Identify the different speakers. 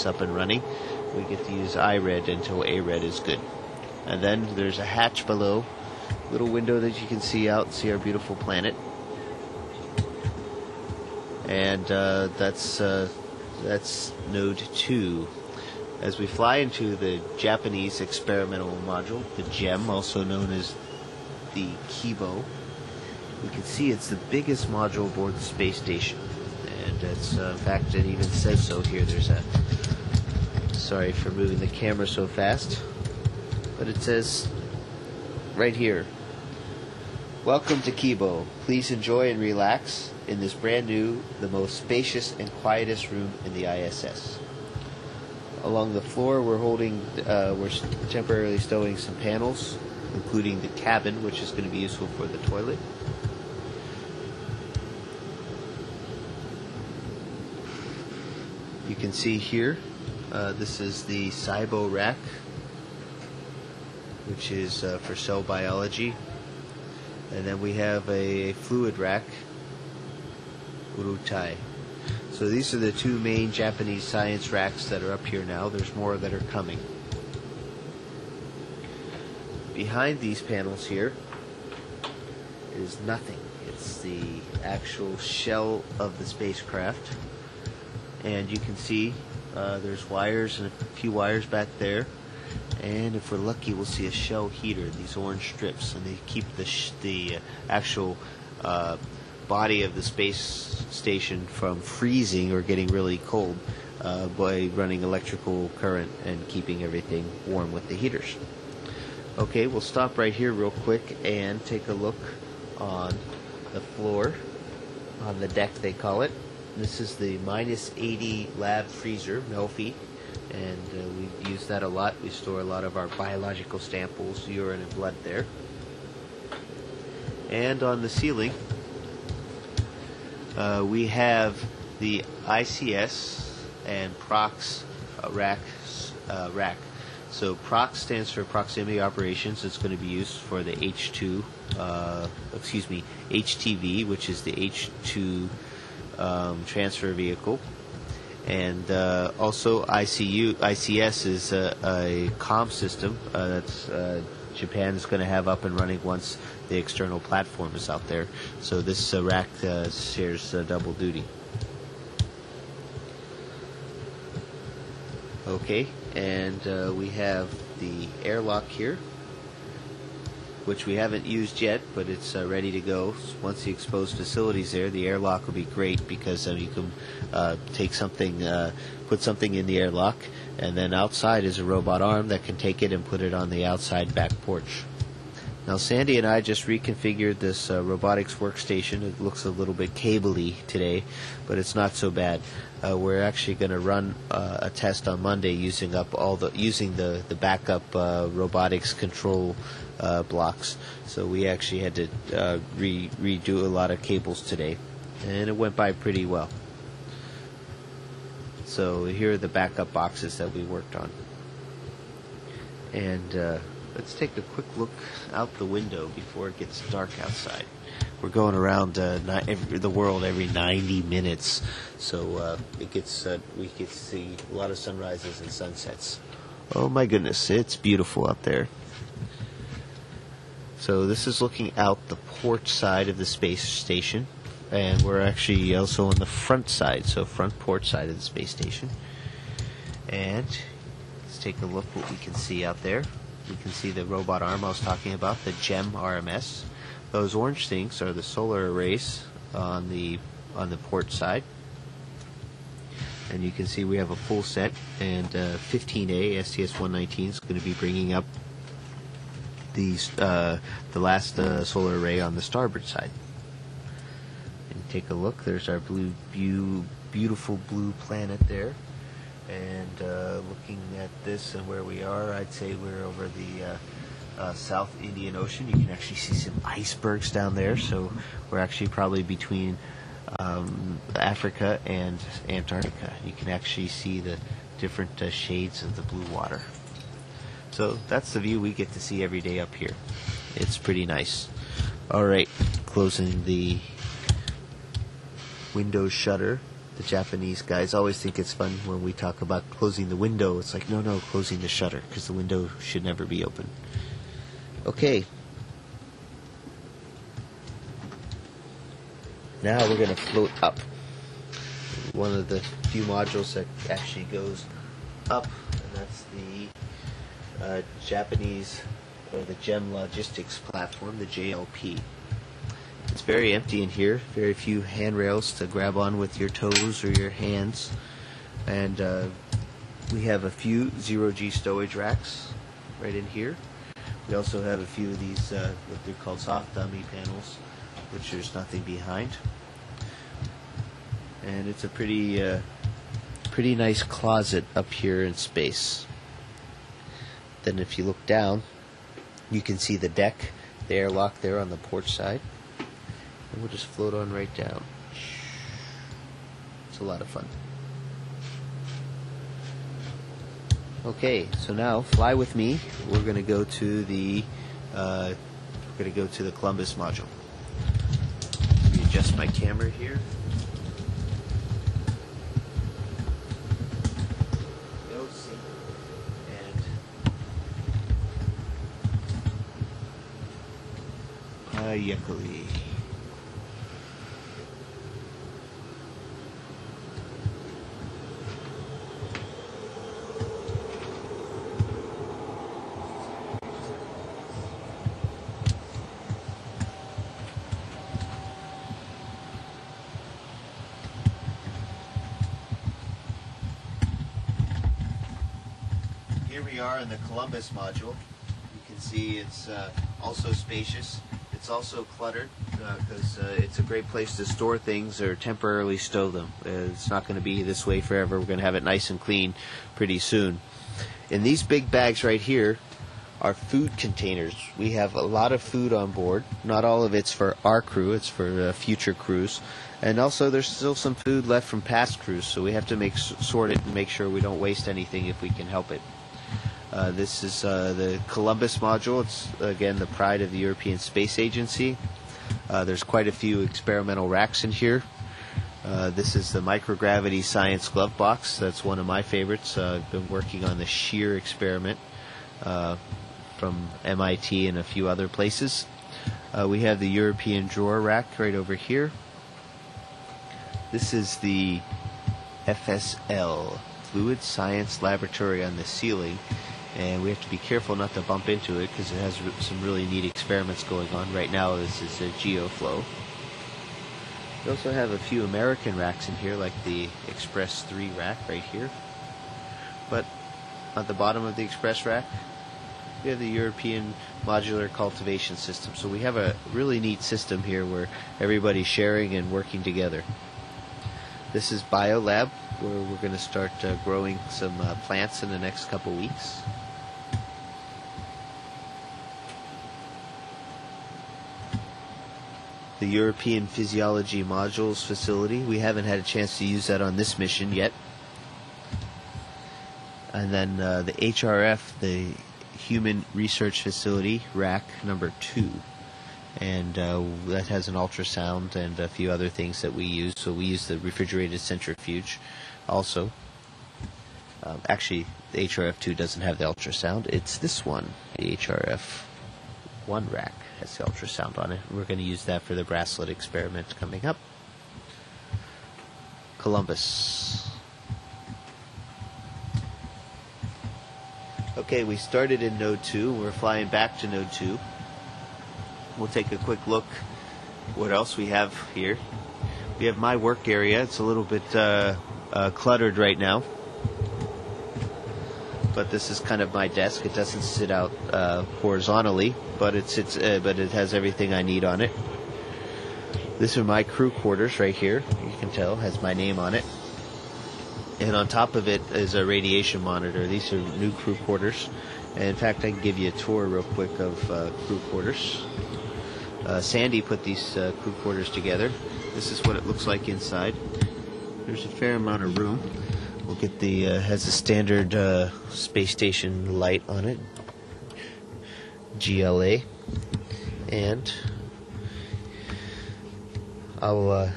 Speaker 1: it's up and running. We get to use iRed until ARED is good. And then there's a hatch below, little window that you can see out and see our beautiful planet. And that's node 2. As we fly into the Japanese experimental module, the GEM, also known as the Kibo, we can see it's the biggest module aboard the space station. And it's, in fact, it even says so here. There's a, sorry for moving the camera so fast, but it says right here, "Welcome to Kibo. Please enjoy and relax in this brand new, the most spacious and quietest room in the ISS." Along the floor, we're temporarily stowing some panels, including the cabin, which is going to be useful for the toilet. You can see here, this is the SIBO rack, which is for cell biology. And then we have a fluid rack, Urutai. So these are the two main Japanese science racks that are up here now. There's more that are coming. Behind these panels here is nothing. It's the actual shell of the spacecraft. And you can see there's wires and a few wires back there. And if we're lucky, we'll see a shell heater, these orange strips, and they keep the actual body of the space station from freezing or getting really cold by running electrical current and keeping everything warm with the heaters. Okay, we'll stop right here real quick and take a look on the floor, on the deck they call it. This is the -80 lab freezer, Melfi, and we use that a lot. We store a lot of our biological samples, urine and blood there. And on the ceiling, we have the ICS and PROX rack. So PROX stands for proximity operations. It's going to be used for the HTV, which is the H2 transfer vehicle. And also ICS is a comm system that's Japan is going to have up and running once the external platform is out there. So this rack shares double duty. Okay, and we have the airlock here, which we haven't used yet, but it's ready to go. Once the exposed facility's there, the airlock will be great because you can take something, put something in the airlock, and then outside is a robot arm that can take it and put it on the outside back porch. Now Sandy and I just reconfigured this robotics workstation. It looks a little bit cable-y today, but it's not so bad. We're actually going to run a test on Monday using the backup robotics control blocks. So we actually had to redo a lot of cables today, and it went by pretty well. So here are the backup boxes that we worked on. And let's take a quick look out the window before it gets dark outside. We're going around the world every 90 minutes, so we get to see a lot of sunrises and sunsets. Oh my goodness, it's beautiful out there. So this is looking out the port side of the space station, and we're actually also on the front side, so front port side of the space station. And let's take a look what we can see out there. We can see the robot arm I was talking about, the GEM RMS. Those orange things are the solar arrays on the port side. And you can see we have a full set, and 15A STS-119 is going to be bringing up the last solar array on the starboard side. And take a look. There's our beautiful blue planet there. And looking at this and where we are, I'd say we're over the South Indian Ocean. You can actually see some icebergs down there. So we're actually probably between Africa and Antarctica. You can actually see the different shades of the blue water. So that's the view we get to see every day up here. It's pretty nice. All right, closing the window shutter. The Japanese guys always think it's fun when we talk about closing the window. It's like, no, closing the shutter, because the window should never be open. Okay. Now we're going to float up. One of the few modules that actually goes up, and that's the Japanese, or the GEM Logistics platform, the JLP. It's very empty in here, very few handrails to grab on with your toes or your hands, and we have a few zero-G stowage racks right in here. We also have a few of these what they're called soft dummy panels, which there's nothing behind, and it's a pretty nice closet up here in space. Then if you look down, you can see the deck, the airlock there on the port side. And we'll just float on right down. It's a lot of fun. Okay, so now fly with me. We're going to go to the Columbus module. Let me adjust my camera here. Go see. And Yekuli. Here we are in the Columbus module. You can see it's also spacious. It's also cluttered because it's a great place to store things or temporarily stow them. It's not going to be this way forever. We're going to have it nice and clean pretty soon. In these big bags right here are food containers. We have a lot of food on board. Not all of it's for our crew. It's for future crews. And also there's still some food left from past crews, so we have to sort it and make sure we don't waste anything if we can help it. This is the Columbus module. It's, again, the pride of the European Space Agency. There's quite a few experimental racks in here. This is the microgravity science glove box. That's one of my favorites. I've been working on the shear experiment from MIT and a few other places. We have the European drawer rack right over here. This is the FSL, Fluid Science Laboratory, on the ceiling. And we have to be careful not to bump into it because it has some really neat experiments going on. Right now this is a GeoFlow. We also have a few American racks in here, like the Express 3 rack right here. But at the bottom of the Express rack, we have the European Modular Cultivation System. So we have a really neat system here where everybody's sharing and working together. This is BioLab, where we're going to start growing some plants in the next couple weeks. The European Physiology Modules facility. We haven't had a chance to use that on this mission yet. And then the HRF, the Human Research Facility, rack number 2. And that has an ultrasound and a few other things that we use. So we use the refrigerated centrifuge also. Actually, the HRF2 doesn't have the ultrasound. It's this one, the HRF1 rack has the ultrasound on it. We're going to use that for the bracelet experiment coming up. Columbus. Okay, we started in Node 2. We're flying back to Node 2. We'll take a quick look what else we have here. We have my work area. It's a little bit cluttered right now, but this is kind of my desk. It doesn't sit out horizontally, but it has everything I need on it. This are my crew quarters right here. You can tell has my name on it, and on top of it is a radiation monitor. These are new crew quarters, and in fact I can give you a tour real quick of crew quarters. Sandy put these crew quarters together. This is what it looks like inside. There's a fair amount of room. We'll get the has a standard space station light on it, GLA, and I'll